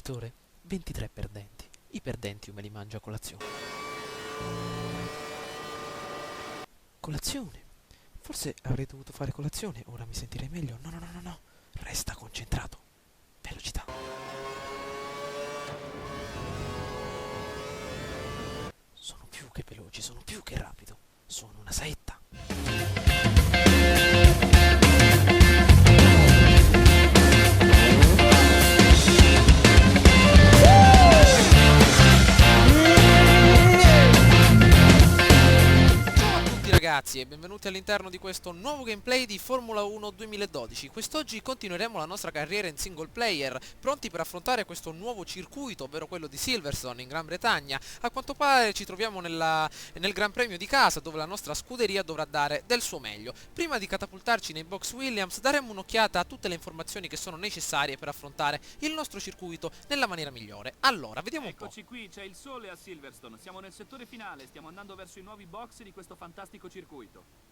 Vincitore, 23 perdenti. I perdenti io me li mangio a colazione. Colazione? Forse avrei dovuto fare colazione, ora mi sentirei meglio. No, no, no, no, no. Resta concentrato. Velocità. Sono più che veloce, sono più che rapido. Sono una saetta. Ragazzi e benvenuti all'interno di questo nuovo gameplay di Formula 1 2012. Quest'oggi continueremo la nostra carriera in single player, pronti per affrontare questo nuovo circuito, ovvero quello di Silverstone in Gran Bretagna. A quanto pare ci troviamo nel Gran Premio di casa, dove la nostra scuderia dovrà dare del suo meglio. Prima di catapultarci nei box Williams daremo un'occhiata a tutte le informazioni che sono necessarie per affrontare il nostro circuito nella maniera migliore. Allora, vediamo un po'. Eccoci qui, c'è il sole a Silverstone, siamo nel settore finale, stiamo andando verso i nuovi box di questo fantastico circuito.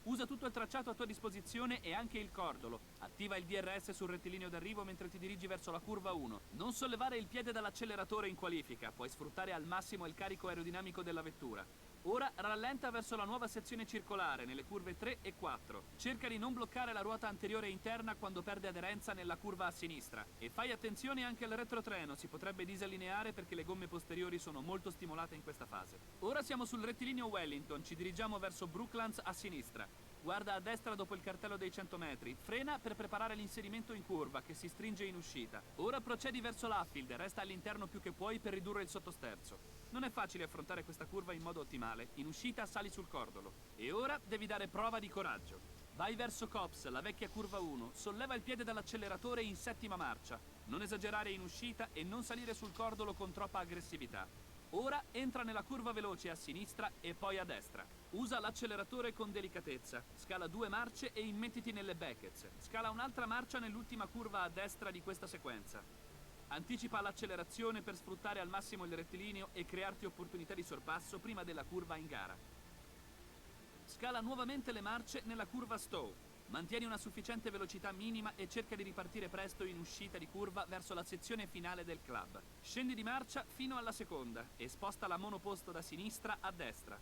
Usa tutto il tracciato a tua disposizione e anche il cordolo. Attiva il DRS sul rettilineo d'arrivo mentre ti dirigi verso la curva 1. Non sollevare il piede dall'acceleratore in qualifica, puoi sfruttare al massimo il carico aerodinamico della vettura. Ora rallenta verso la nuova sezione circolare nelle curve 3 e 4. Cerca di non bloccare la ruota anteriore interna quando perde aderenza nella curva a sinistra. E fai attenzione anche al retrotreno, si potrebbe disallineare perché le gomme posteriori sono molto stimolate in questa fase. Ora siamo sul rettilineo Wellington, ci dirigiamo verso Brooklands a sinistra. Guarda a destra dopo il cartello dei 100 metri, frena per preparare l'inserimento in curva che si stringe in uscita. Ora procedi verso l'Affield, resta all'interno più che puoi per ridurre il sottosterzo. Non è facile affrontare questa curva in modo ottimale, in uscita sali sul cordolo. E ora devi dare prova di coraggio. Vai verso Copse, la vecchia curva 1, solleva il piede dall'acceleratore in settima marcia. Non esagerare in uscita e non salire sul cordolo con troppa aggressività. Ora entra nella curva veloce a sinistra e poi a destra. Usa l'acceleratore con delicatezza, scala 2 marce e immettiti nelle Beckets. Scala un'altra marcia nell'ultima curva a destra di questa sequenza. Anticipa l'accelerazione per sfruttare al massimo il rettilineo e crearti opportunità di sorpasso prima della curva in gara. Scala nuovamente le marce nella curva Stowe. Mantieni una sufficiente velocità minima e cerca di ripartire presto in uscita di curva verso la sezione finale del club. Scendi di marcia fino alla seconda e sposta la monoposto da sinistra a destra.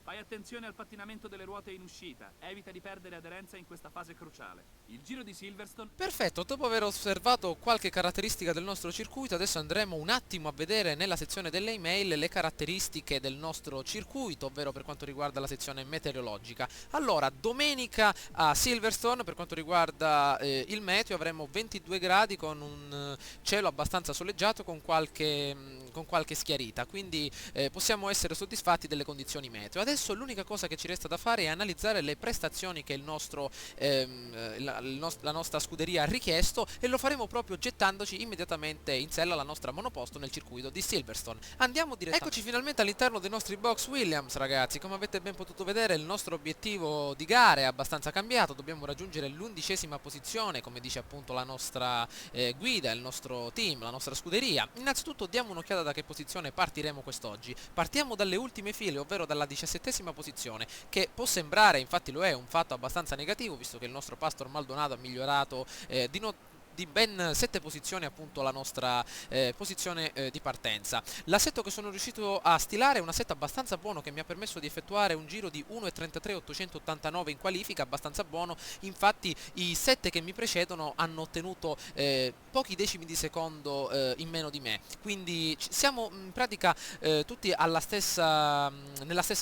Fai attenzione al pattinamento delle ruote in uscita, evita di perdere aderenza in questa fase cruciale. Il giro di Silverstone... Perfetto, dopo aver osservato qualche caratteristica del nostro circuito, adesso andremo un attimo a vedere nella sezione delle email le caratteristiche del nostro circuito, ovvero per quanto riguarda la sezione meteorologica. Allora, domenica a Silverstone, per quanto riguarda il meteo, avremo 22 gradi con un cielo abbastanza soleggiato con qualche schiarita, quindi possiamo essere soddisfatti delle condizioni meteo. Adesso l'unica cosa che ci resta da fare è analizzare le prestazioni che la nostra scuderia ha richiesto, e lo faremo proprio gettandoci immediatamente in sella alla nostra monoposto nel circuito di Silverstone. Andiamo direttamente. Eccoci finalmente all'interno dei nostri box Williams, ragazzi. Come avete ben potuto vedere, il nostro obiettivo di gara è abbastanza cambiato. Dobbiamo raggiungere l'11ª posizione, come dice appunto la nostra guida, il nostro team, la nostra scuderia. Innanzitutto diamo un'occhiata da che posizione partiremo quest'oggi. Partiamo dalle ultime file, ovvero dalla 17ª posizione, che può sembrare, infatti lo è, un fatto abbastanza negativo, visto che il nostro Pastor Maldonado ha migliorato di ben 7 posizioni appunto la nostra posizione di partenza. L'assetto che sono riuscito a stilare è un assetto abbastanza buono, che mi ha permesso di effettuare un giro di 1.33.889 in qualifica, abbastanza buono. Infatti i 7 che mi precedono hanno ottenuto pochi decimi di secondo in meno di me, quindi siamo in pratica tutti nella stessa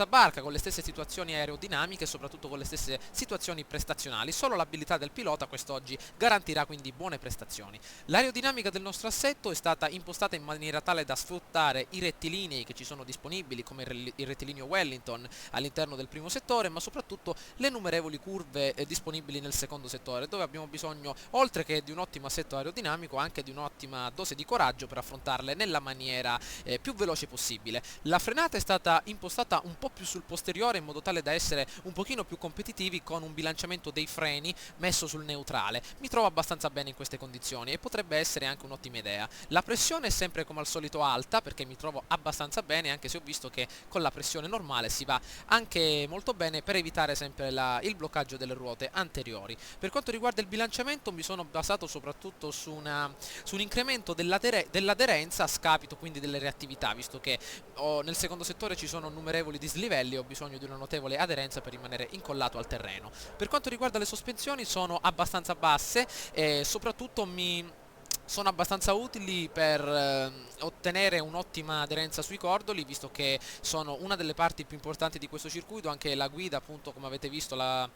barca, con le stesse situazioni aerodinamiche e soprattutto con le stesse situazioni prestazionali. Solo l'abilità del pilota quest'oggi garantirà quindi buone prestazioni. L'aerodinamica del nostro assetto è stata impostata in maniera tale da sfruttare i rettilinei che ci sono disponibili, come il rettilineo Wellington all'interno del primo settore, ma soprattutto le numerevoli curve disponibili nel secondo settore, dove abbiamo bisogno, oltre che di un ottimo assetto aerodinamico, anche di un'ottima dose di coraggio per affrontarle nella maniera più veloce possibile. La frenata è stata impostata un po' più sul posteriore, in modo tale da essere un pochino più competitivi, con un bilanciamento dei freni messo sul neutrale. Mi trovo abbastanza bene in queste certe condizioni e potrebbe essere anche un'ottima idea. La pressione è sempre come al solito alta perché mi trovo abbastanza bene, anche se ho visto che con la pressione normale si va anche molto bene per evitare sempre il bloccaggio delle ruote anteriori. Per quanto riguarda il bilanciamento mi sono basato soprattutto su un incremento dell'aderenza a scapito quindi delle reattività, visto che nel secondo settore ci sono innumerevoli dislivelli e ho bisogno di una notevole aderenza per rimanere incollato al terreno. Per quanto riguarda le sospensioni sono abbastanza basse e soprattutto sono abbastanza utili per ottenere un'ottima aderenza sui cordoli, visto che sono una delle parti più importanti di questo circuito. Anche la guida, appunto, come avete visto, la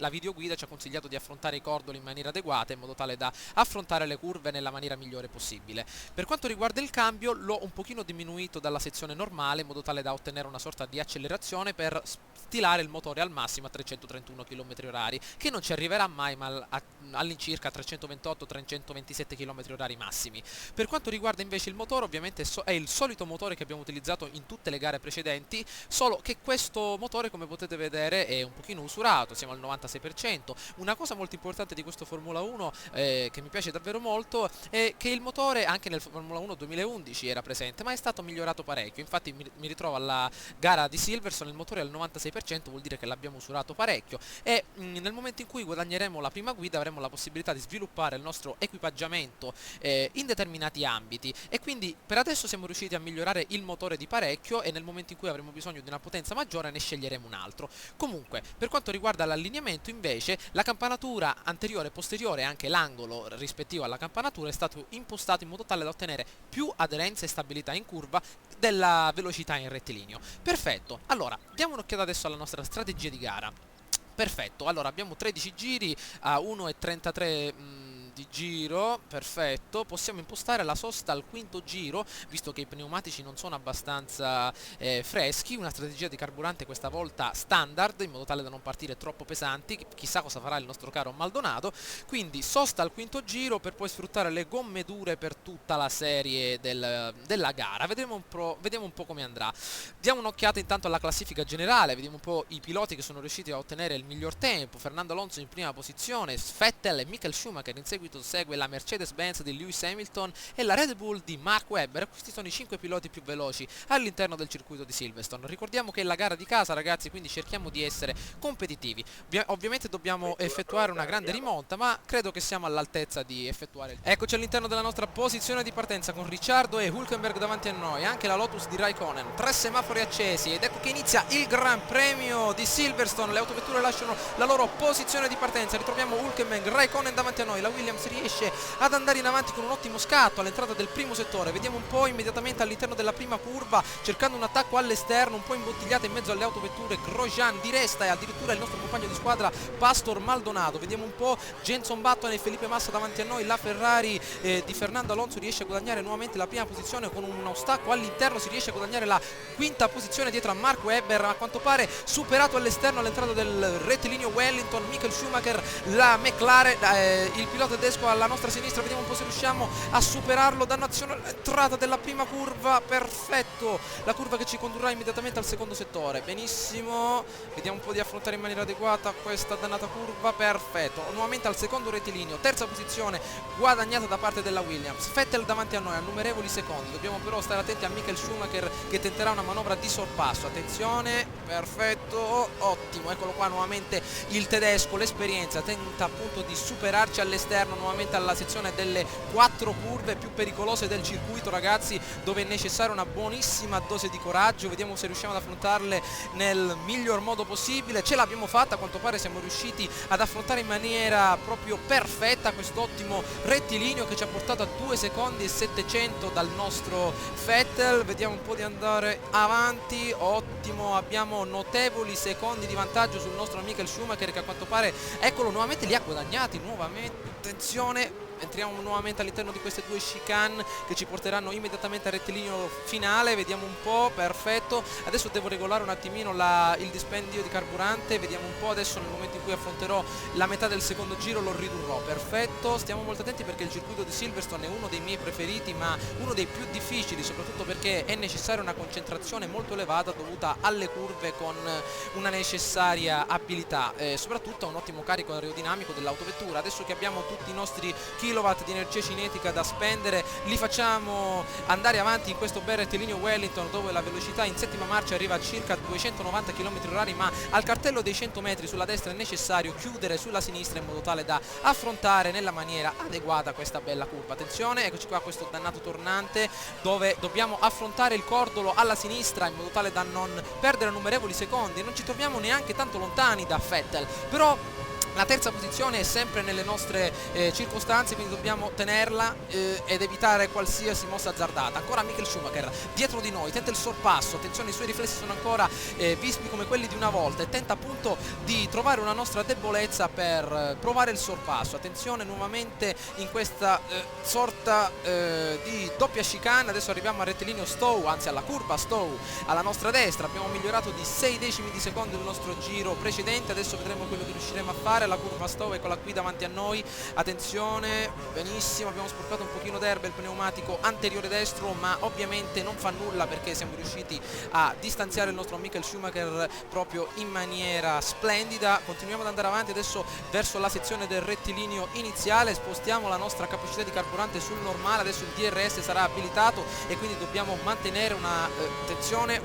videoguida ci ha consigliato di affrontare i cordoli in maniera adeguata, in modo tale da affrontare le curve nella maniera migliore possibile. Per quanto riguarda il cambio, l'ho un pochino diminuito dalla sezione normale, in modo tale da ottenere una sorta di accelerazione per stilare il motore al massimo a 331 km/h, che non ci arriverà mai, ma all'incirca 328-327 km/h massimi. Per quanto riguarda invece il motore, ovviamente è il solito motore che abbiamo utilizzato in tutte le gare precedenti, solo che questo motore, come potete vedere, è un pochino usurato, siamo al 96%. Una cosa molto importante di questo Formula 1 che mi piace davvero molto è che il motore anche nel Formula 1 2011 era presente, ma è stato migliorato parecchio. Infatti mi ritrovo alla gara di Silverstone, il motore è al 96%, vuol dire che l'abbiamo usurato parecchio e nel momento in cui guadagneremo la prima guida avremo la possibilità di sviluppare il nostro equipaggiamento in determinati ambiti, e quindi per adesso siamo riusciti a migliorare il motore di parecchio e nel momento in cui avremo bisogno di una potenza maggiore ne sceglieremo un altro. Comunque, per quanto riguarda l'allineamento invece, la campanatura anteriore e posteriore e anche l'angolo rispettivo alla campanatura è stato impostato in modo tale da ottenere più aderenza e stabilità in curva della velocità in rettilineo. Perfetto, allora diamo un'occhiata adesso alla nostra strategia di gara. Perfetto, allora abbiamo 13 giri a 1,33 di giro, perfetto. Possiamo impostare la sosta al quinto giro, visto che i pneumatici non sono abbastanza freschi. Una strategia di carburante questa volta standard, in modo tale da non partire troppo pesanti. Chissà cosa farà il nostro caro Maldonado. Quindi sosta al quinto giro per poi sfruttare le gomme dure per tutta la serie della gara. Vediamo un po' come andrà. Diamo un'occhiata intanto alla classifica generale, vediamo un po' i piloti che sono riusciti a ottenere il miglior tempo. Fernando Alonso in prima posizione, Vettel e Michael Schumacher in seguito segue la Mercedes-Benz di Lewis Hamilton e la Red Bull di Mark Webber. Questi sono i 5 piloti più veloci all'interno del circuito di Silverstone. Ricordiamo che è la gara di casa, ragazzi, quindi cerchiamo di essere competitivi. Ovviamente dobbiamo effettuare una grande rimonta, ma credo che siamo all'altezza di effettuare. Eccoci all'interno della nostra posizione di partenza con Ricciardo e Hülkenberg davanti a noi, anche la Lotus di Raikkonen, 3 semafori accesi ed ecco che inizia il Gran Premio di Silverstone. Le autovetture lasciano la loro posizione di partenza, ritroviamo Hülkenberg, Raikkonen davanti a noi, la Williams riesce ad andare in avanti con un ottimo scatto all'entrata del primo settore. Vediamo un po' immediatamente all'interno della prima curva, cercando un attacco all'esterno, un po' imbottigliata in mezzo alle autovetture, Grosjean di Resta e addirittura il nostro compagno di squadra Pastor Maldonado. Vediamo un po' Jenson Button e Felipe Massa davanti a noi, la Ferrari di Fernando Alonso riesce a guadagnare nuovamente la prima posizione con uno stacco all'interno, si riesce a guadagnare la quinta posizione dietro a Mark Webber, a quanto pare superato all'esterno all'entrata del rettilineo Wellington, Michael Schumacher, la McLaren, il pilota tedesco alla nostra sinistra. Vediamo un po' se riusciamo a superarlo. Dannazione all'entrata della prima curva, perfetto, la curva che ci condurrà immediatamente al secondo settore. Benissimo, vediamo un po' di affrontare in maniera adeguata questa dannata curva, perfetto. Nuovamente al secondo rettilineo, terza posizione guadagnata da parte della Williams. Vettel davanti a noi a numerevoli secondi, dobbiamo però stare attenti a Michael Schumacher che tenterà una manovra di sorpasso. Attenzione, perfetto, ottimo, eccolo qua nuovamente il tedesco, l'esperienza, tenta appunto di superarci all'esterno, nuovamente alla sezione delle 4 curve più pericolose del circuito, ragazzi, dove è necessaria una buonissima dose di coraggio. Vediamo se riusciamo ad affrontarle nel miglior modo possibile. Ce l'abbiamo fatta, a quanto pare siamo riusciti ad affrontare in maniera proprio perfetta questo ottimo rettilineo che ci ha portato a 2 secondi e 700 dal nostro Vettel. Vediamo un po' di andare avanti, ottimo, abbiamo notevoli secondi di vantaggio sul nostro Michael Schumacher che a quanto pare, eccolo, nuovamente li ha guadagnati nuovamente. Attenzione, entriamo nuovamente all'interno di queste due chicane che ci porteranno immediatamente al rettilineo finale. Vediamo un po', perfetto. Adesso devo regolare un attimino il dispendio di carburante, vediamo un po'. Adesso nel momento in cui affronterò la metà del secondo giro lo ridurrò, perfetto. Stiamo molto attenti perché il circuito di Silverstone è uno dei miei preferiti, ma uno dei più difficili, soprattutto perché è necessaria una concentrazione molto elevata dovuta alle curve con una necessaria abilità, soprattutto a un ottimo carico aerodinamico dell'autovettura. Adesso che abbiamo tutti i nostri key kW di energia cinetica da spendere, li facciamo andare avanti in questo bel rettilineo Wellington, dove la velocità in settima marcia arriva a circa 290 km/h, ma al cartello dei 100 metri sulla destra è necessario chiudere sulla sinistra in modo tale da affrontare nella maniera adeguata questa bella curva. Attenzione, eccoci qua, questo dannato tornante dove dobbiamo affrontare il cordolo alla sinistra in modo tale da non perdere numerevoli secondi. Non ci troviamo neanche tanto lontani da Vettel, però la terza posizione è sempre nelle nostre circostanze, quindi dobbiamo tenerla ed evitare qualsiasi mossa azzardata. Ancora Michael Schumacher dietro di noi, tenta il sorpasso, attenzione, i suoi riflessi sono ancora vispi come quelli di una volta e tenta appunto di trovare una nostra debolezza per provare il sorpasso. Attenzione nuovamente in questa sorta di doppia chicane. Adesso arriviamo al rettilineo Stowe, anzi alla curva Stowe alla nostra destra. Abbiamo migliorato di 6 decimi di secondo il nostro giro precedente, adesso vedremo quello che riusciremo a fare. La curva Stowe, eccola qui davanti a noi, attenzione, benissimo, abbiamo sporcato un pochino d'erba il pneumatico anteriore destro, ma ovviamente non fa nulla perché siamo riusciti a distanziare il nostro Michael Schumacher proprio in maniera splendida. Continuiamo ad andare avanti adesso verso la sezione del rettilineo iniziale, spostiamo la nostra capacità di carburante sul normale, adesso il DRS sarà abilitato e quindi dobbiamo mantenere una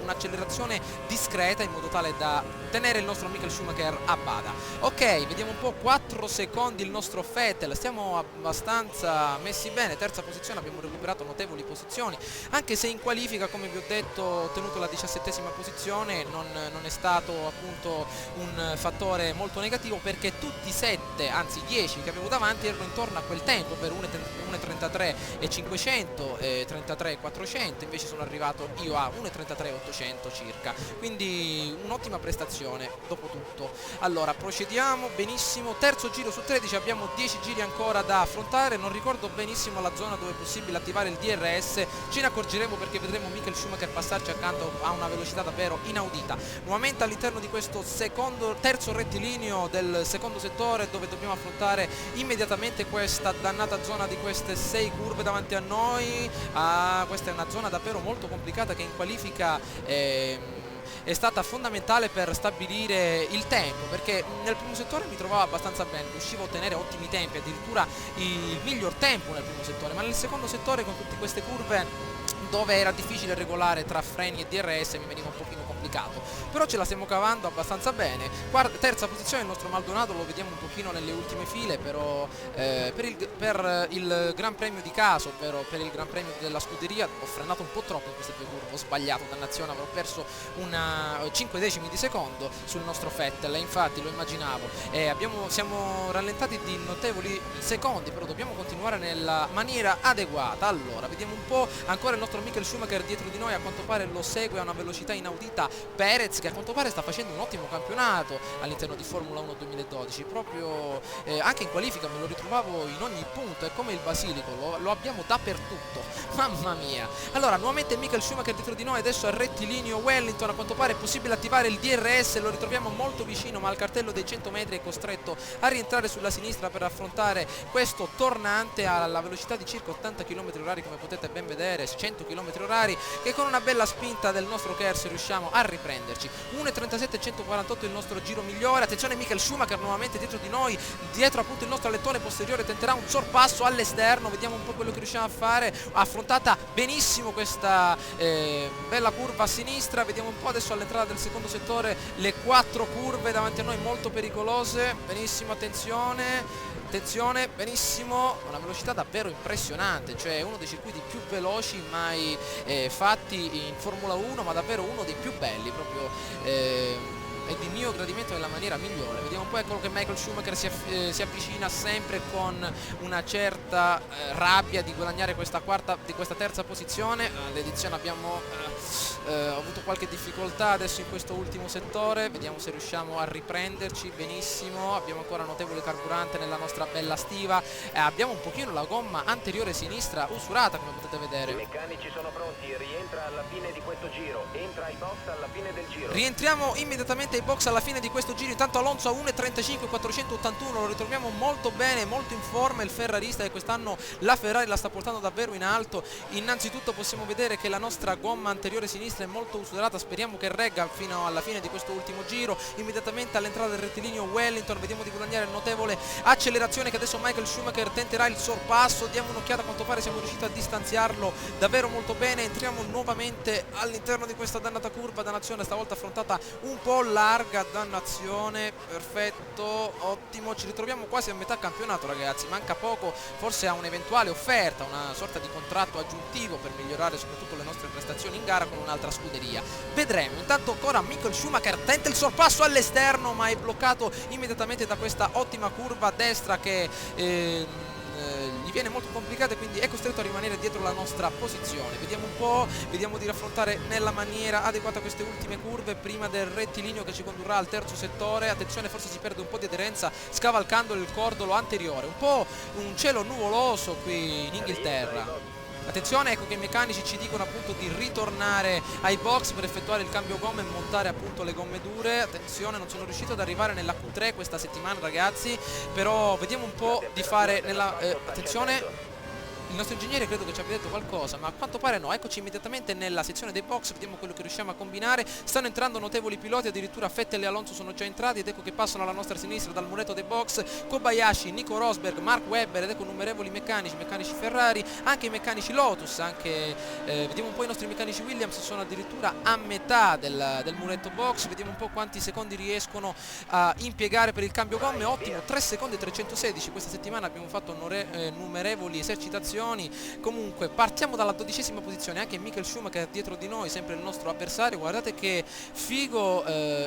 un'accelerazione discreta in modo tale da tenere il nostro Michael Schumacher a bada. Ok, vediamo un po', 4 secondi il nostro Vettel, stiamo abbastanza messi bene, terza posizione, abbiamo recuperato notevoli posizioni, anche se in qualifica, come vi ho detto, ho ottenuto la 17ª posizione, non è stato appunto un fattore molto negativo perché tutti i 7, anzi 10 che avevo davanti erano intorno a quel tempo, per 1.33 e 500 e 33 e 400, invece sono arrivato io a 1.33 e 800 circa, quindi un'ottima prestazione dopo tutto. Allora procediamo benissimo, terzo giro su 13, abbiamo 10 giri ancora da affrontare, non ricordo benissimo la zona dove è possibile attivare il DRS, ce ne accorgeremo perché vedremo Michael Schumacher passarci accanto a una velocità davvero inaudita. Nuovamente all'interno di questo terzo rettilineo del secondo settore, dove dobbiamo affrontare immediatamente questa dannata zona di queste 6 curve davanti a noi. Questa è una zona davvero molto complicata che in qualifica è stata fondamentale per stabilire il tempo, perché nel primo settore mi trovavo abbastanza bene, riuscivo a ottenere ottimi tempi, addirittura il miglior tempo nel primo settore, ma nel secondo settore con tutte queste curve dove era difficile regolare tra freni e DRS mi veniva un pochino complicato, però ce la stiamo cavando abbastanza bene. Terza posizione il nostro Maldonado, lo vediamo un pochino nelle ultime file, però per il Gran Premio di caso, ovvero per il Gran Premio della scuderia, ho frenato un po' troppo in queste due curve, ho sbagliato, dannazione, avrò perso 5 decimi di secondo sul nostro Vettel, e infatti lo immaginavo, siamo rallentati di notevoli secondi, però dobbiamo continuare nella maniera adeguata. Allora vediamo un po', ancora il nostro Michael Schumacher dietro di noi, a quanto pare lo segue a una velocità inaudita Perez, che a quanto pare sta facendo un ottimo campionato all'interno di Formula 1 2012, proprio anche in qualifica me lo ritrovavo in ogni punto, è come il basilico, lo abbiamo dappertutto, mamma mia. Allora nuovamente Michael Schumacher dietro di noi, adesso al rettilineo Wellington, a quanto pare è possibile attivare il DRS, lo ritroviamo molto vicino, ma al cartello dei 100 metri è costretto a rientrare sulla sinistra per affrontare questo tornante alla velocità di circa 80 km/h, come potete ben vedere, 100 km/h, che con una bella spinta del nostro Kers riusciamo a riprenderci. 1.37.148 il nostro giro migliore. Attenzione, Michael Schumacher nuovamente dietro di noi, dietro appunto il nostro alettone posteriore, tenterà un sorpasso all'esterno, vediamo un po' quello che riusciamo a fare. Ha affrontata benissimo questa bella curva a sinistra, vediamo un po' adesso all'entrata del secondo settore le 4 curve davanti a noi molto pericolose. Benissimo, attenzione, benissimo, una velocità davvero impressionante, cioè uno dei circuiti più veloci mai fatti in Formula 1, ma davvero uno dei più belli, proprio è di mio gradimento nella maniera migliore. Vediamo un po', eccolo che Michael Schumacher si avvicina sempre con una certa rabbia di guadagnare questa terza posizione. All'edizione abbiamo avuto qualche difficoltà adesso in questo ultimo settore, vediamo se riusciamo a riprenderci benissimo. Abbiamo ancora notevole carburante nella nostra bella stiva, abbiamo un pochino la gomma anteriore sinistra usurata, come potete vedere. I meccanici sono pronti, rientra alla fine di questo giro, entra ai box alla fine del giro. Rientriamo immediatamente ai box alla fine di questo giro. Intanto Alonso a 1.35 481, lo ritroviamo molto bene, molto in forma il ferrarista, e quest'anno la Ferrari la sta portando davvero in alto. Innanzitutto possiamo vedere che la nostra gomma anteriore sinistra è molto usurata, speriamo che regga fino alla fine di questo ultimo giro. Immediatamente all'entrata del rettilineo Wellington vediamo di guadagnare notevole accelerazione, che adesso Michael Schumacher tenterà il sorpasso. Diamo un'occhiata, a quanto pare siamo riusciti a distanziarlo davvero molto bene. Entriamo nuovamente all'interno di questa dannata curva, dannazione stavolta affrontata un po' larga, dannazione, perfetto, ottimo, ci ritroviamo quasi a metà campionato ragazzi, manca poco, forse a un'eventuale offerta, una sorta di contratto aggiuntivo per migliorare soprattutto le nostre prestazioni in gara con un'altra scuderia, vedremo. Intanto ancora Michael Schumacher tenta il sorpasso all'esterno, ma è bloccato immediatamente da questa ottima curva a destra che gli viene molto complicata, e quindi è costretto a rimanere dietro la nostra posizione. Vediamo un po', vediamo di raffrontare nella maniera adeguata queste ultime curve prima del rettilineo che ci condurrà al terzo settore. Attenzione, forse si perde un po' di aderenza scavalcando il cordolo anteriore, un po' un cielo nuvoloso qui in Inghilterra. Attenzione, ecco che i meccanici ci dicono appunto di ritornare ai box per effettuare il cambio gomme e montare appunto le gomme dure. Attenzione, non sono riuscito ad arrivare nella Q3 questa settimana ragazzi, però vediamo un po' di fare nella... attenzione, il nostro ingegnere credo che ci abbia detto qualcosa, ma a quanto pare no. Eccoci immediatamente nella sezione dei box, vediamo quello che riusciamo a combinare. Stanno entrando notevoli piloti, addirittura Vettel e Alonso sono già entrati, ed ecco che passano alla nostra sinistra dal muretto dei box Kobayashi, Nico Rosberg, Mark Webber, ed ecco innumerevoli meccanici Ferrari, anche i meccanici Lotus, anche vediamo un po' i nostri meccanici Williams sono addirittura a metà del muretto box. Vediamo un po' quanti secondi riescono a impiegare per il cambio gomme. Ottimo, 3 secondi 316. Questa settimana abbiamo fatto innumerevoli esercitazioni. Comunque partiamo dalla 12ª posizione, anche Michael Schumacher dietro di noi, sempre il nostro avversario. Guardate che figo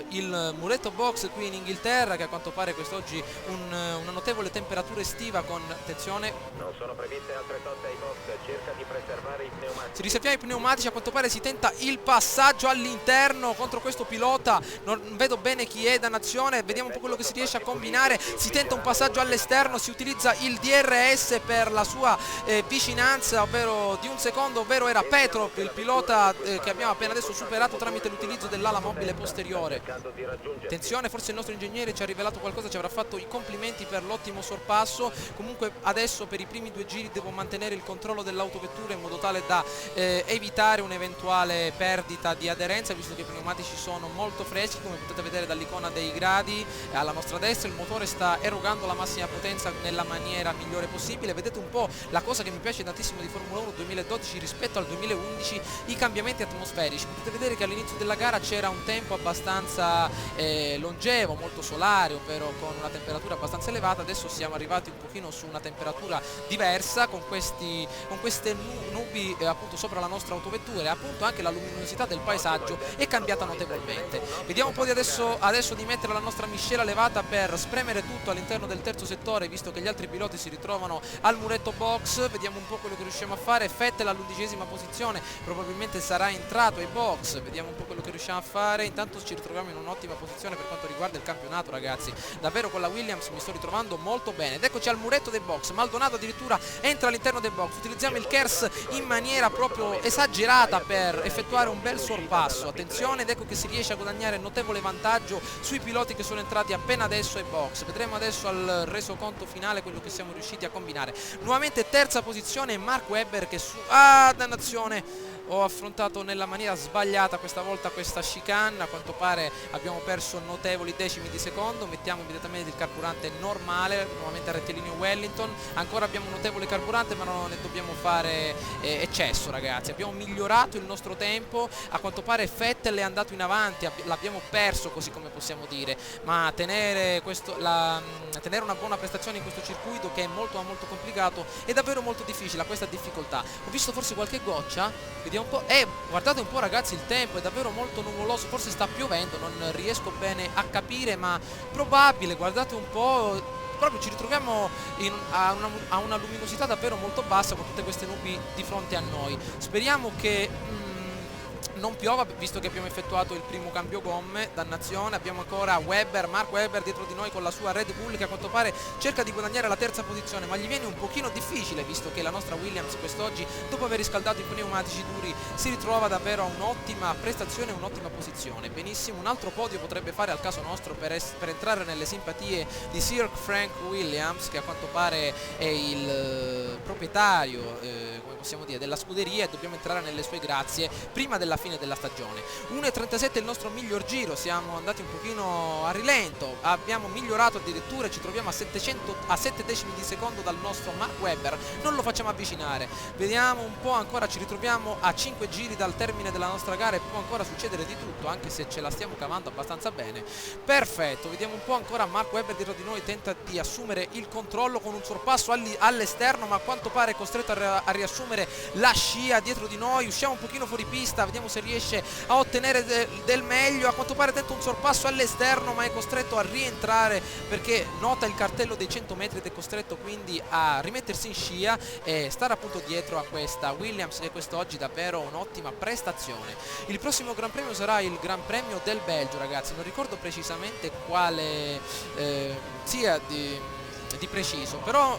il muretto box qui in Inghilterra, che a quanto pare quest'oggi una notevole temperatura estiva con, attenzione, non sono previste altre toste ai box, cerca di preservare i pneumatici. Si riserviamo i pneumatici, a quanto pare si tenta il passaggio all'interno contro questo pilota, non vedo bene chi è, dannazione, vediamo un po' quello che si riesce a combinare. Si tenta un passaggio all'esterno, si utilizza il DRS per la sua vicinanza, ovvero di un secondo, ovvero era Petrov, il pilota che abbiamo appena adesso superato tramite l'utilizzo dell'ala mobile posteriore. Attenzione, forse il nostro ingegnere ci ha rivelato qualcosa, ci avrà fatto i complimenti per l'ottimo sorpasso. Comunque adesso per i primi 2 giri devo mantenere il controllo dell'autovettura in modo tale da evitare un'eventuale perdita di aderenza, visto che i pneumatici sono molto freschi, come potete vedere dall'icona dei gradi alla nostra destra. Il motore sta erogando la massima potenza nella maniera migliore possibile. Vedete un po' la cosa che mi piace tantissimo di Formula 1 2012 rispetto al 2011, i cambiamenti atmosferici. Potete vedere che all'inizio della gara c'era un tempo abbastanza longevo, molto solare, ovvero con una temperatura abbastanza elevata. Adesso siamo arrivati un pochino su una temperatura diversa, con queste nubi appunto sopra la nostra autovettura, e appunto anche la luminosità del paesaggio è cambiata notevolmente. Vediamo un po' di adesso di mettere la nostra miscela levata per spremere tutto all'interno del terzo settore, visto che gli altri piloti si ritrovano al muretto box. Vediamo un po' quello che riusciamo a fare. Vettel all'11ª posizione, probabilmente sarà entrato ai box. Vediamo un po' quello che riusciamo a fare. Intanto ci ritroviamo in un'ottima posizione per quanto riguarda il campionato ragazzi, davvero con la Williams mi sto ritrovando molto bene. Ed eccoci al muretto dei box, Maldonado addirittura entra all'interno dei box. Utilizziamo il KERS in maniera proprio esagerata per effettuare un bel sorpasso. Attenzione, ed ecco che si riesce a guadagnare notevole vantaggio sui piloti che sono entrati appena adesso ai box. Vedremo adesso al resoconto finale quello che siamo riusciti a combinare. Nuovamente terza posizione Mark Webber che dannazione, ho affrontato nella maniera sbagliata questa volta questa chicane, a quanto pare abbiamo perso notevoli decimi di secondo. Mettiamo immediatamente il carburante normale, nuovamente a rettilineo Wellington. Ancora abbiamo un notevole carburante, ma non ne dobbiamo fare eccesso ragazzi. Abbiamo migliorato il nostro tempo, a quanto pare Vettel è andato in avanti, l'abbiamo perso così come possiamo dire, ma tenere una buona prestazione in questo circuito, che è molto complicato, è davvero molto difficile, a questa difficoltà. Ho visto forse qualche goccia, vediamo un po', guardate un po' ragazzi, il tempo è davvero molto nuvoloso, forse sta piovendo, non riesco bene a capire, ma probabile. Guardate un po', proprio ci ritroviamo a una luminosità davvero molto bassa con tutte queste nubi di fronte a noi. Speriamo che non piova visto che abbiamo effettuato il primo cambio gomme, dannazione. Abbiamo ancora Mark Webber dietro di noi con la sua Red Bull che a quanto pare cerca di guadagnare la terza posizione, ma gli viene un pochino difficile visto che la nostra Williams quest'oggi, dopo aver riscaldato i pneumatici duri, si ritrova davvero a un'ottima prestazione e un'ottima posizione. Benissimo, un altro podio potrebbe fare al caso nostro per entrare nelle simpatie di Sir Frank Williams, che a quanto pare è il proprietario, come possiamo dire, della scuderia, e dobbiamo entrare nelle sue grazie prima della fine della stagione. 1.37 il nostro miglior giro, siamo andati un pochino a rilento, abbiamo migliorato addirittura, ci troviamo a 7 decimi di secondo dal nostro Mark Webber, non lo facciamo avvicinare. Vediamo un po', ancora ci ritroviamo a 5 giri dal termine della nostra gara e può ancora succedere di tutto, anche se ce la stiamo cavando abbastanza bene. Perfetto, vediamo un po', ancora Mark Webber dietro di noi tenta di assumere il controllo con un sorpasso all'esterno, ma a quanto pare è costretto a riassumere la scia dietro di noi. Usciamo un pochino fuori pista, vediamo se riesce a ottenere del meglio. A quanto pare tenta un sorpasso all'esterno, ma è costretto a rientrare perché nota il cartello dei 100 metri ed è costretto quindi a rimettersi in scia e stare appunto dietro a questa Williams, e quest'oggi davvero un'ottima prestazione. Il prossimo Gran Premio sarà il Gran Premio del Belgio, ragazzi, non ricordo precisamente quale sia di preciso, però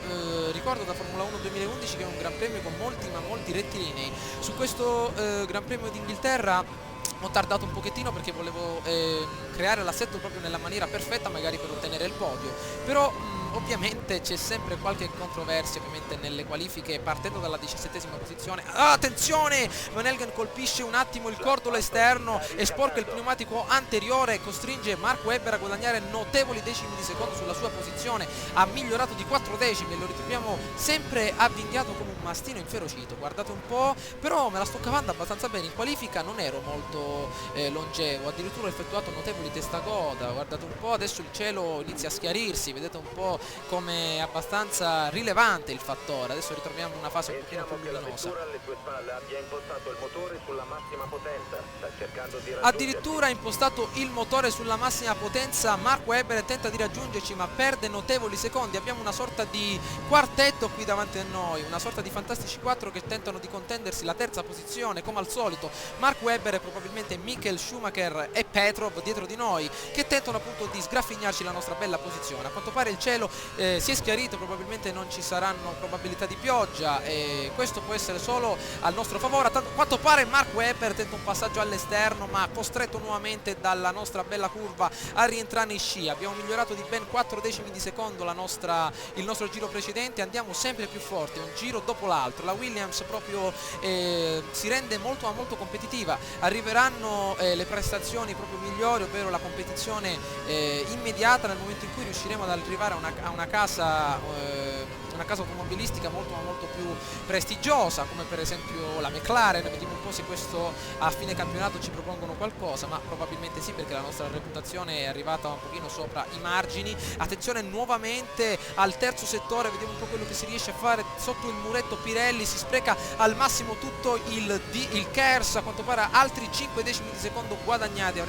ricordo da Formula 1 2011 che è un Gran Premio con molti rettilinei. Su questo Gran Premio d'Inghilterra ho tardato un pochettino perché volevo creare l'assetto proprio nella maniera perfetta, magari per ottenere il podio, però ovviamente c'è sempre qualche controversia ovviamente nelle qualifiche, partendo dalla 17ª posizione. Attenzione, Van Helgen colpisce un attimo il cordolo esterno e sporca il pneumatico anteriore e costringe Mark Webber a guadagnare notevoli decimi di secondo sulla sua posizione. Ha migliorato di 4 decimi e lo ritroviamo sempre avvinghiato come un mastino inferocito. Guardate un po', però me la sto cavando abbastanza bene. In qualifica non ero molto longevo, addirittura ho effettuato notevoli testacoda. Guardate un po', adesso il cielo inizia a schiarirsi, vedete un po' come è abbastanza rilevante il fattore. Adesso ritroviamo una fase un pochino più luminosa. Alle sue spalle abbia impostato il motore sulla massima potenza. Sta cercando di addirittura ha impostato il motore sulla massima potenza Mark Webber e tenta di raggiungerci, ma perde notevoli secondi. Abbiamo una sorta di quartetto qui davanti a noi, una sorta di fantastici 4 che tentano di contendersi la terza posizione come al solito. Mark Webber e probabilmente Michael Schumacher e Petrov dietro di noi che tentano appunto di sgraffignarci la nostra bella posizione. A quanto pare il cielo si è schiarito, probabilmente non ci saranno probabilità di pioggia e questo può essere solo al nostro favore. A quanto pare Mark Webber tenta un passaggio all'esterno, ma costretto nuovamente dalla nostra bella curva a rientrare in scia. Abbiamo migliorato di ben 4 decimi di secondo il nostro giro precedente, andiamo sempre più forti un giro dopo l'altro. La Williams proprio si rende molto competitiva. Arriveranno le prestazioni proprio migliori, ovvero la competizione immediata nel momento in cui riusciremo ad arrivare a una casa automobilistica molto più prestigiosa, come per esempio la McLaren. Vediamo un po' se questo a fine campionato ci propongono qualcosa, ma probabilmente sì, perché la nostra reputazione è arrivata un pochino sopra i margini. Attenzione nuovamente al terzo settore, vediamo un po' quello che si riesce a fare sotto il muretto Pirelli. Si spreca al massimo tutto il KERS, a quanto pare altri 5 decimi di secondo guadagnati.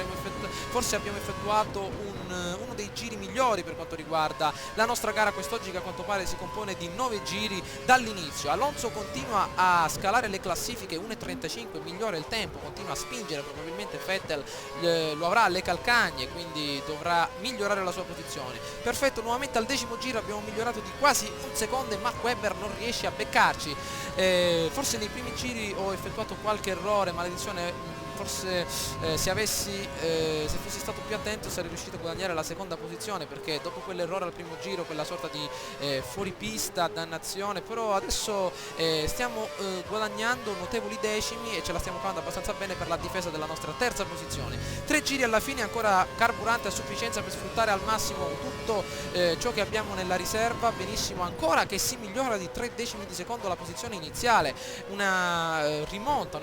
Forse abbiamo effettuato uno dei giri migliori per quanto riguarda la nostra gara quest'oggi, che a quanto pare si compone di 9 giri dall'inizio. Alonso continua a scalare le classifiche, 1.35, migliora il tempo, continua a spingere, probabilmente Vettel lo avrà alle calcagne, quindi dovrà migliorare la sua posizione. Perfetto, nuovamente al 10° giro abbiamo migliorato di quasi un secondo e Mark Webber non riesce a beccarci. Forse nei primi giri ho effettuato qualche errore, maledizione. Forse se fossi stato più attento sarei riuscito a guadagnare la seconda posizione, perché dopo quell'errore al primo giro, quella sorta di fuoripista, dannazione, però adesso stiamo guadagnando notevoli decimi e ce la stiamo cavando abbastanza bene per la difesa della nostra terza posizione. 3 giri alla fine, ancora carburante a sufficienza per sfruttare al massimo tutto ciò che abbiamo nella riserva. Benissimo, ancora che si migliora di 3 decimi di secondo la posizione iniziale, una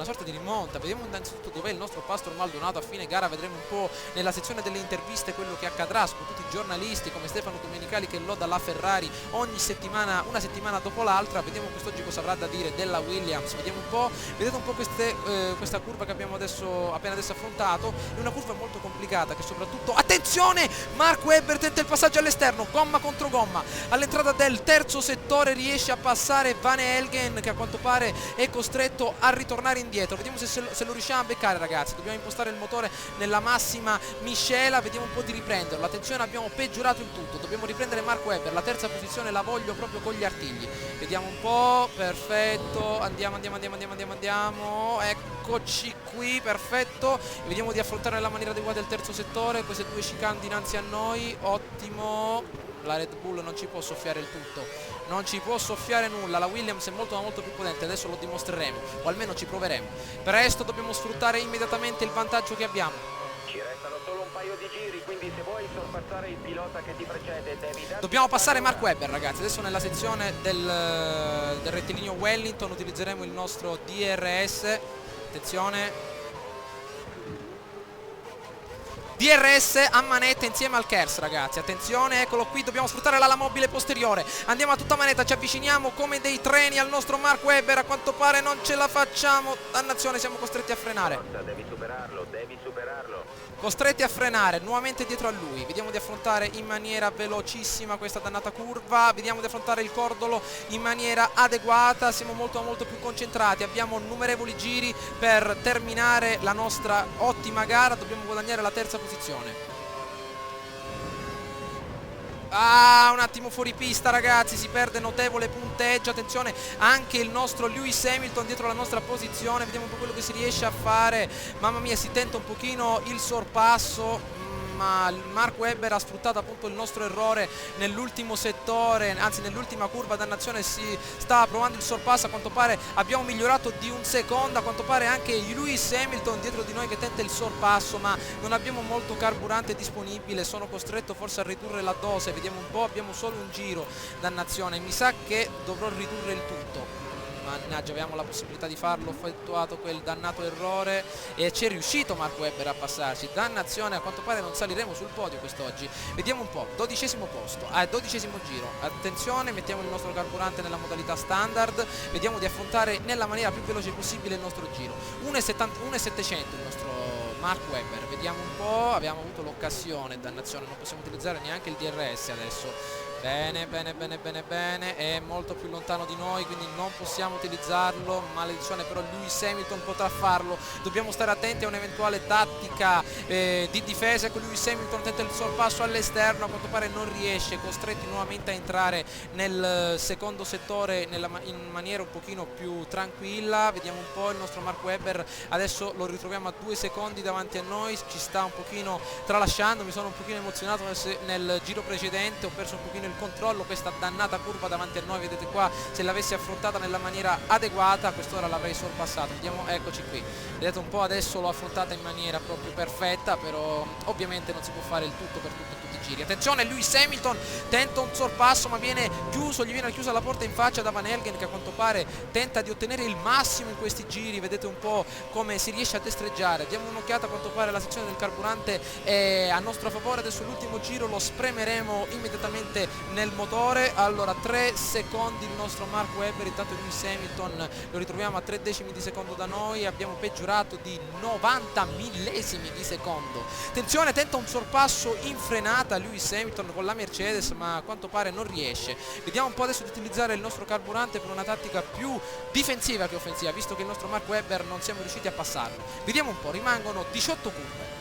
sorta di rimonta. Vediamo innanzitutto dov'è il nostro Pastor Maldonado a fine gara, vedremo un po' nella sezione delle interviste quello che accadrà, soprattutto i giornalisti come Stefano Domenicali che loda la Ferrari ogni settimana, una settimana dopo l'altra. Vediamo quest'oggi cosa avrà da dire della Williams. Vediamo un po', vedete un po' questa curva che abbiamo appena adesso affrontato, è una curva molto complicata che soprattutto, attenzione, Mark Webber tenta il passaggio passaggi all'esterno, gomma contro gomma, all'entrata del terzo settore riesce a passare Van Helgen, che a quanto pare è costretto a ritornare indietro. Vediamo se lo riusciamo a beccare, ragazzi. Dobbiamo impostare il motore nella massima miscela, vediamo un po' di riprenderlo. Attenzione, abbiamo peggiorato il tutto, dobbiamo riprendere Mark Webber, la terza posizione la voglio proprio con gli artigli. Vediamo un po', perfetto, andiamo, eccoci qui, perfetto. Vediamo di affrontare nella maniera adeguata il terzo settore, queste due chicane dinanzi a noi, ottimo. La Red Bull non ci può soffiare il tutto, non ci può soffiare nulla, la Williams è molto più potente, adesso lo dimostreremo, o almeno ci proveremo. Presto dobbiamo sfruttare immediatamente il vantaggio che abbiamo. Ci restano solo un paio di giri, quindi se vuoi sorpassare il pilota che ti precede devi darti Dobbiamo passare Mark Webber, ragazzi. Adesso nella sezione del rettilineo Wellington utilizzeremo il nostro DRS. Attenzione, DRS a manetta insieme al KERS, ragazzi. Attenzione, eccolo qui, dobbiamo sfruttare l'ala mobile posteriore. Andiamo a tutta manetta, ci avviciniamo come dei treni al nostro Mark Webber. A quanto pare non ce la facciamo. Dannazione, siamo costretti a frenare. Forza, devi superarlo, devi superarlo. Costretti a frenare, nuovamente dietro a lui. Vediamo di affrontare in maniera velocissima questa dannata curva. Vediamo di affrontare il cordolo in maniera adeguata. Siamo molto più concentrati. Abbiamo numerevoli giri per terminare la nostra ottima gara. Dobbiamo guadagnare la terza posizione. Un attimo fuori pista, ragazzi, si perde notevole punteggio. Attenzione, anche il nostro Lewis Hamilton dietro la nostra posizione. Vediamo un po' quello che si riesce a fare. Mamma mia, si tenta un pochino il sorpasso, ma Mark Webber ha sfruttato appunto il nostro errore nell'ultimo settore, anzi nell'ultima curva. Dannazione, si stava provando il sorpasso, a quanto pare abbiamo migliorato di un secondo. A quanto pare anche Lewis Hamilton dietro di noi che tenta il sorpasso, ma non abbiamo molto carburante disponibile, sono costretto forse a ridurre la dose. Vediamo un po', abbiamo solo un giro. Dannazione, mi sa che dovrò ridurre il tutto. Mannaggia, avevamo la possibilità di farlo, ho effettuato quel dannato errore e ci è riuscito Mark Webber a passarci. Dannazione, a quanto pare non saliremo sul podio quest'oggi. Vediamo un po', 12° posto, 12° giro. Attenzione, mettiamo il nostro carburante nella modalità standard, vediamo di affrontare nella maniera più veloce possibile il nostro giro. 1,700 il nostro Mark Webber, vediamo un po', abbiamo avuto l'occasione. Dannazione, non possiamo utilizzare neanche il DRS adesso. Bene, è molto più lontano di noi, quindi non possiamo utilizzarlo. Maledizione, però Lewis Hamilton potrà farlo. Dobbiamo stare attenti a un'eventuale tattica di difesa. Ecco, Lewis Hamilton tenta il sorpasso all'esterno, a quanto pare non riesce, costretti nuovamente a entrare nel secondo settore in maniera un pochino più tranquilla. Vediamo un po' il nostro Mark Webber, adesso lo ritroviamo a 2 secondi davanti a noi, ci sta un pochino tralasciando. Mi sono un pochino emozionato nel giro precedente, ho perso un pochino il controllo. Questa dannata curva davanti a noi, vedete qua, se l'avessi affrontata nella maniera adeguata a quest'ora l'avrei sorpassato. Vediamo, eccoci qui, vedete un po', adesso l'ho affrontata in maniera proprio perfetta, però ovviamente non si può fare il tutto per tutti i giri. Attenzione, Lewis Hamilton tenta un sorpasso ma viene chiuso, gli viene chiusa la porta in faccia da Van Helgen, che a quanto pare tenta di ottenere il massimo in questi giri. Vedete un po' come si riesce a destreggiare. Diamo un'occhiata, a quanto pare la sezione del carburante è a nostro favore. Adesso l'ultimo giro lo spremeremo immediatamente nel motore. Allora, 3 secondi il nostro Mark Webber, intanto Lewis Hamilton lo ritroviamo a 3 decimi di secondo da noi. Abbiamo peggiorato di 90 millesimi di secondo. Attenzione, tenta un sorpasso in frenata Lewis Hamilton con la Mercedes, ma a quanto pare non riesce. Vediamo un po' adesso di utilizzare il nostro carburante per una tattica più difensiva che offensiva, visto che il nostro Mark Webber non siamo riusciti a passarlo. Vediamo un po', rimangono 18 curve.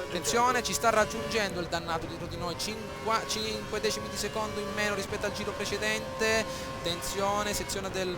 Attenzione, ci sta raggiungendo il dannato dietro di noi, 5 decimi di secondo in meno rispetto al giro precedente. Attenzione, sezione del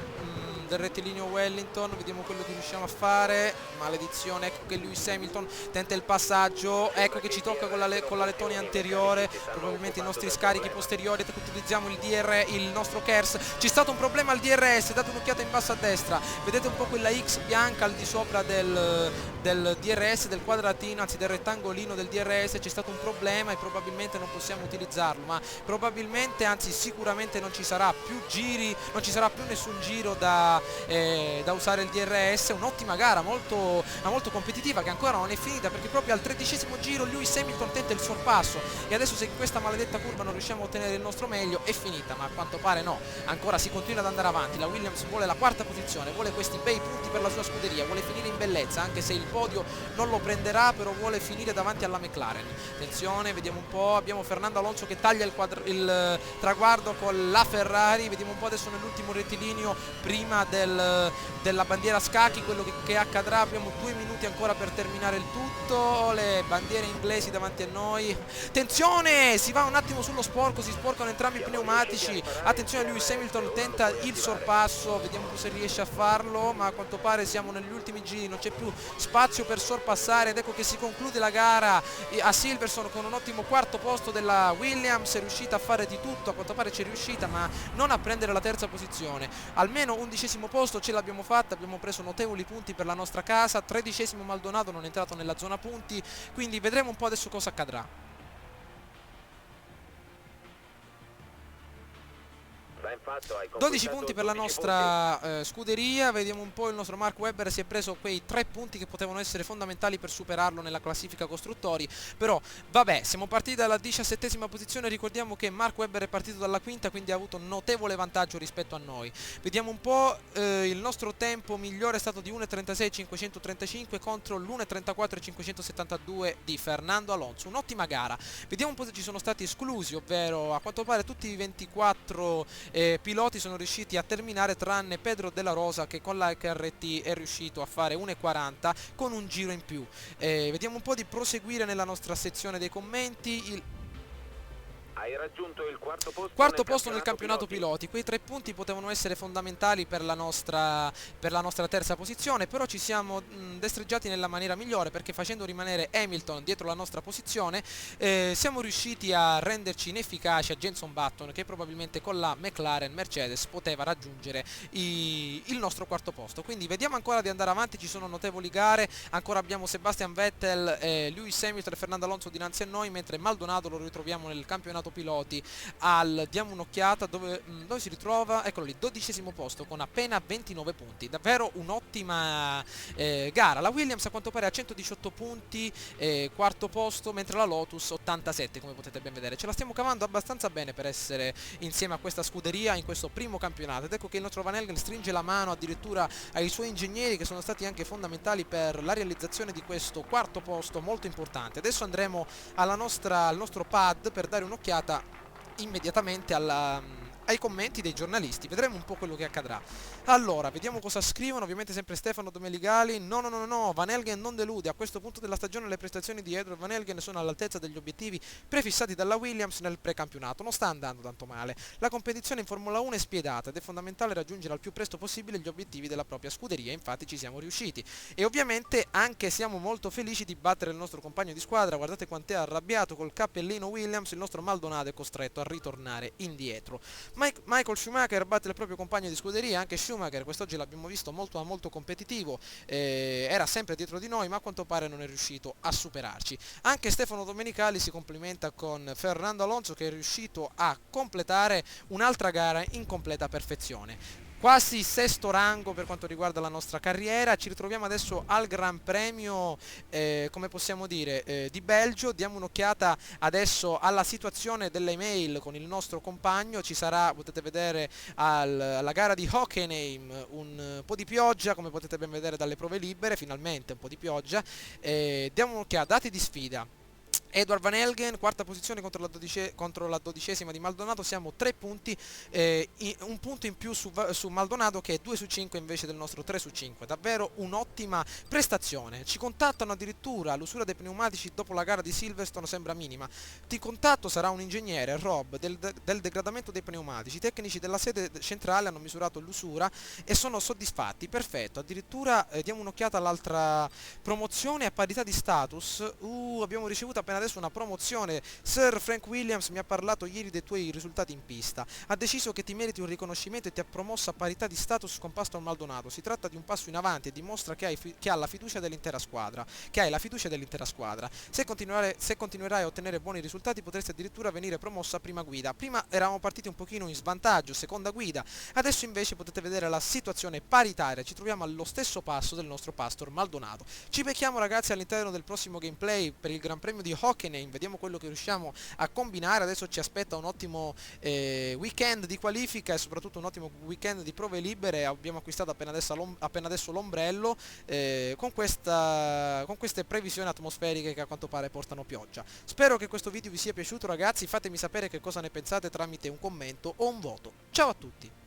rettilineo Wellington, vediamo quello che riusciamo a fare. Maledizione, ecco che Lewis Hamilton tenta il passaggio, ecco che ci tocca con la lettone anteriore, probabilmente i nostri scarichi posteriori. Utilizziamo il nostro KERS. C'è stato un problema al DRS, date un'occhiata in basso a destra, vedete un po' quella X bianca al di sopra del DRS, del quadratino, anzi del rettangolino del DRS. C'è stato un problema e probabilmente non possiamo utilizzarlo, ma probabilmente, anzi sicuramente non ci sarà più giri, non ci sarà più nessun giro da da usare il DRS. Un'ottima gara, molto competitiva, che ancora non è finita, perché proprio al 13° giro Lewis Hamilton tenta il sorpasso, e adesso se in questa maledetta curva non riusciamo a ottenere il nostro meglio è finita, ma a quanto pare no, ancora si continua ad andare avanti. La Williams vuole la quarta posizione, vuole questi bei punti per la sua scuderia, vuole finire in bellezza, anche se il podio non lo prenderà, però vuole finire davanti alla McLaren. Attenzione, vediamo un po', abbiamo Fernando Alonso che taglia il traguardo con la Ferrari, vediamo un po' adesso nell'ultimo rettilineo prima della bandiera scacchi quello che accadrà. Abbiamo 2 minuti ancora per terminare il tutto, le bandiere inglesi davanti a noi. Attenzione, si va un attimo sullo sporco, si sporcano entrambi i pneumatici. Attenzione, Lewis Hamilton tenta il sorpasso, vediamo se riesce a farlo, ma a quanto pare siamo negli ultimi giri, non c'è più spazio per sorpassare, ed ecco che si conclude la gara a Silverstone con un ottimo quarto posto della Williams. È riuscita a fare di tutto, a quanto pare c'è riuscita, ma non a prendere la terza posizione. Almeno 11° posto ce l'abbiamo fatta, abbiamo preso notevoli punti per la nostra casa. 13° Maldonado non è entrato nella zona punti, quindi vedremo un po' adesso cosa accadrà. 12 punti per la nostra scuderia. Vediamo un po', il nostro Mark Webber si è preso quei 3 punti che potevano essere fondamentali per superarlo nella classifica costruttori, però vabbè, siamo partiti dalla 17ª posizione. Ricordiamo che Mark Webber è partito dalla quinta, quindi ha avuto un notevole vantaggio rispetto a noi. Vediamo un po', il nostro tempo migliore è stato di 1:36.535 contro l'1:34.572 di Fernando Alonso. Un'ottima gara. Vediamo un po' se ci sono stati esclusi, ovvero a quanto pare tutti i 24 piloti sono riusciti a terminare, tranne Pedro Della Rosa, che con la HRT è riuscito a fare 1:40 con un giro in più. Vediamo un po' di proseguire nella nostra sezione dei commenti. Hai raggiunto il quarto posto nel campionato piloti. Quei 3 punti potevano essere fondamentali per la nostra terza posizione, però ci siamo destreggiati nella maniera migliore, perché facendo rimanere Hamilton dietro la nostra posizione siamo riusciti a renderci inefficaci a Jenson Button, che probabilmente con la McLaren Mercedes poteva raggiungere il nostro quarto posto. Quindi vediamo ancora di andare avanti, ci sono notevoli gare, ancora abbiamo Sebastian Vettel, Lewis Hamilton e Fernando Alonso dinanzi a noi, mentre Maldonado lo ritroviamo nel campionato piloti diamo un'occhiata dove si ritrova, eccolo lì, 12° posto con appena 29 punti. Davvero un'ottima gara. La Williams a quanto pare ha 118 punti, quarto posto, mentre la Lotus 87, come potete ben vedere. Ce la stiamo cavando abbastanza bene per essere insieme a questa scuderia in questo primo campionato, ed ecco che il nostro Van Helgen stringe la mano addirittura ai suoi ingegneri, che sono stati anche fondamentali per la realizzazione di questo quarto posto molto importante. Adesso andremo al nostro pad per dare un'occhiata immediatamente ai commenti dei giornalisti. Vedremo un po' quello che accadrà. Allora, vediamo cosa scrivono. Ovviamente sempre Stefano Domeligali. No, Van Helgen non delude. A questo punto della stagione le prestazioni di Edward Van Helgen sono all'altezza degli obiettivi prefissati dalla Williams nel precampionato. Non sta andando tanto male. La competizione in Formula 1 è spietata ed è fondamentale raggiungere al più presto possibile gli obiettivi della propria scuderia. Infatti ci siamo riusciti. E ovviamente anche siamo molto felici di battere il nostro compagno di squadra. Guardate quant'è arrabbiato col cappellino Williams. Il nostro Maldonado è costretto a ritornare indietro. Michael Schumacher batte il proprio compagno di scuderia. Anche Schumacher quest'oggi l'abbiamo visto molto competitivo, era sempre dietro di noi, ma a quanto pare non è riuscito a superarci. Anche Stefano Domenicali si complimenta con Fernando Alonso, che è riuscito a completare un'altra gara in completa perfezione. Quasi 6° rango per quanto riguarda la nostra carriera. Ci ritroviamo adesso al Gran Premio, come possiamo dire, di Belgio. Diamo un'occhiata adesso alla situazione delle email con il nostro compagno. Ci sarà, potete vedere, alla gara di Hockenheim un po' di pioggia, come potete ben vedere dalle prove libere, finalmente un po' di pioggia. Diamo un'occhiata, dati di sfida. Edward Van Helgen, quarta posizione contro la 12ª di Maldonado. Siamo 3 punti, un punto in più su Maldonado, che è 2 su 5 invece del nostro 3 su 5. Davvero un'ottima prestazione. Ci contattano addirittura, l'usura dei pneumatici dopo la gara di Silverstone sembra minima. Di contatto sarà un ingegnere, Rob, del degradamento dei pneumatici. I tecnici della sede centrale hanno misurato l'usura e sono soddisfatti. Perfetto. Addirittura diamo un'occhiata all'altra promozione a parità di status. Abbiamo ricevuto appena adesso una promozione. Sir Frank Williams mi ha parlato ieri dei tuoi risultati in pista, ha deciso che ti meriti un riconoscimento e ti ha promosso a parità di status con Pastor Maldonado. Si tratta di un passo in avanti e dimostra che ha la fiducia dell'intera squadra, che hai la fiducia dell'intera squadra. Se continuerai a ottenere buoni risultati potresti addirittura venire promosso a prima guida. Prima eravamo partiti un pochino in svantaggio, seconda guida, adesso invece potete vedere la situazione paritaria, ci troviamo allo stesso passo del nostro Pastor Maldonado. Ci becchiamo ragazzi all'interno del prossimo gameplay per il Gran Premio di Hockenheim, vediamo quello che riusciamo a combinare. Adesso ci aspetta un ottimo weekend di qualifica e soprattutto un ottimo weekend di prove libere. Abbiamo acquistato appena adesso l'ombrello con queste previsioni atmosferiche che a quanto pare portano pioggia. Spero che questo video vi sia piaciuto ragazzi, fatemi sapere che cosa ne pensate tramite un commento o un voto. Ciao a tutti!